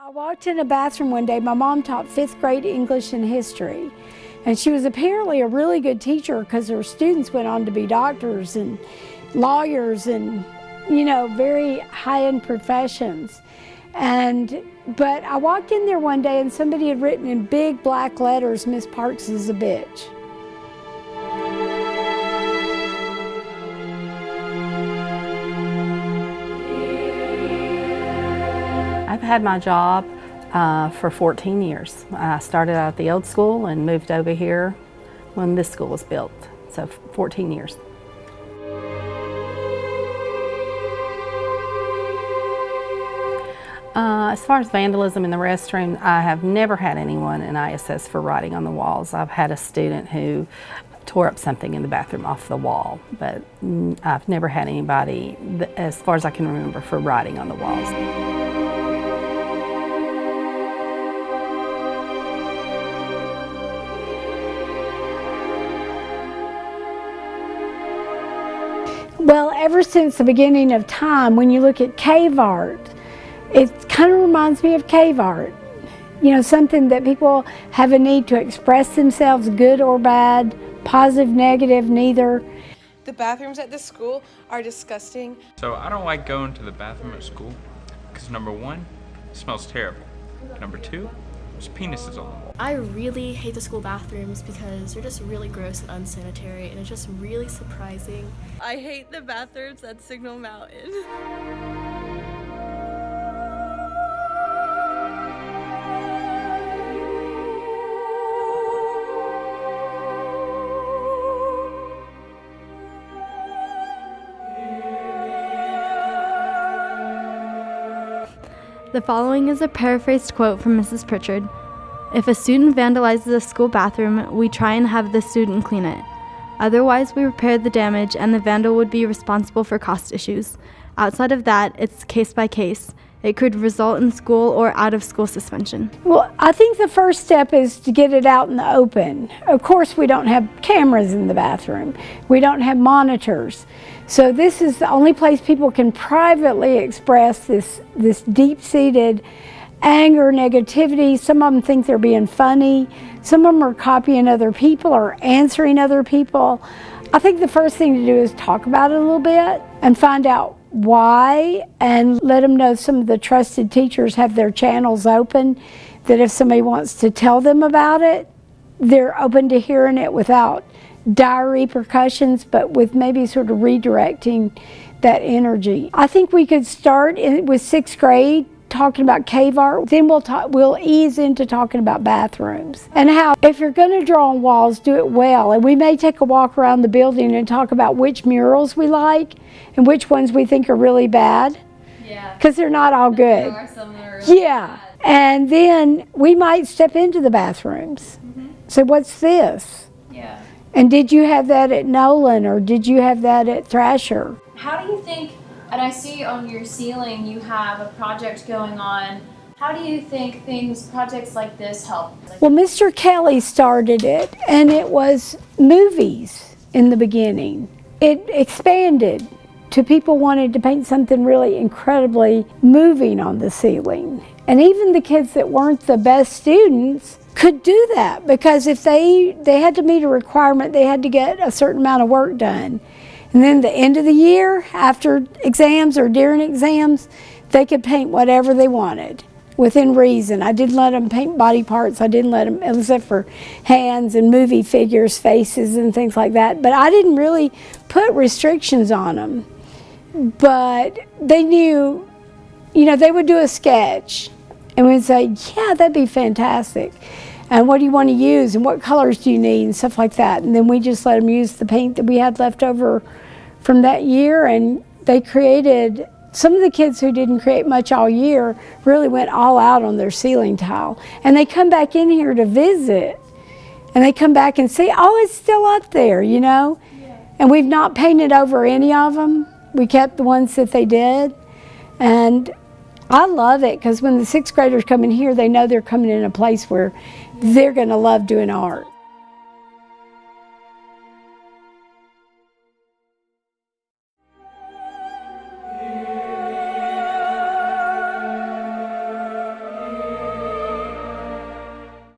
I walked in a bathroom one day. My mom taught 5th grade English and history. And she was apparently a really good teacher because her students went on to be doctors and lawyers and, you know, very high-end professions. But I walked in there one day and somebody had written in big black letters, "Miss Parks is a bitch." I've had my job for 14 years. I started out at the old school and moved over here when this school was built, so 14 years. As far as vandalism in the restroom, I have never had anyone in ISS for writing on the walls. I've had a student who tore up something in the bathroom off the wall, but I've never had anybody, as far as I can remember, for writing on the walls. Well, ever since the beginning of time, when you look at cave art, it kind of reminds me of cave art. You know, something that people have a need to express themselves, good or bad, positive, negative, neither. The bathrooms at this school are disgusting. So I don't like going to the bathroom at school because number one, it smells terrible. Number two, there's penises on the wall. I really hate the school bathrooms because they're just really gross and unsanitary, and it's just really surprising. I hate the bathrooms at Signal Mountain. The following is a paraphrased quote from Mrs. Pritchard. "If a student vandalizes a school bathroom, we try and have the student clean it. Otherwise, we repair the damage and the vandal would be responsible for cost issues. Outside of that, it's case by case. It could result in school or out of school suspension." Well, I think the first step is to get it out in the open. Of course, we don't have cameras in the bathroom. We don't have monitors. So this is the only place people can privately express this deep-seated anger, negativity. Some of them think they're being funny. Some of them are copying other people or answering other people. I think the first thing to do is talk about it a little bit and find out why, and let them know some of the trusted teachers have their channels open, that if somebody wants to tell them about it, they're open to hearing it without dire repercussions, but with maybe sort of redirecting that energy. I think we could start with 6th grade talking about cave art. Then we'll ease into talking about bathrooms and how, if you're going to draw on walls, do it well. And we may take a walk around the building and talk about which murals we like and which ones we think are really bad. Yeah. Because they're not all good. There are some that are really bad. And then we might step into the bathrooms. So what's this? Yeah. And did you have that at Nolan, or did you have that at Thrasher? How do you think, and I see on your ceiling you have a project going on, how do you think projects like this help? Well, Mr. Kelly started it, and it was movies in the beginning. It expanded to people wanting to paint something really incredibly moving on the ceiling. And even the kids that weren't the best students could do that, because if they had to meet a requirement, they had to get a certain amount of work done. And then the end of the year, after exams or during exams, they could paint whatever they wanted within reason. I didn't let them paint body parts. I didn't let them, except for hands and movie figures, faces and things like that. But I didn't really put restrictions on them. But they knew, you know, they would do a sketch and we'd say, yeah, that'd be fantastic. And what do you want to use, and what colors do you need, and stuff like that. And then we just let them use the paint that we had left over from that year, and they created, some of the kids who didn't create much all year really went all out on their ceiling tile. And they come back in here to visit, and they come back and see, oh, it's still up there, you know? Yeah. And we've not painted over any of them. We kept the ones that they did. And I love it, because when the 6th graders come in here, they know they're coming in a place where they're going to love doing art.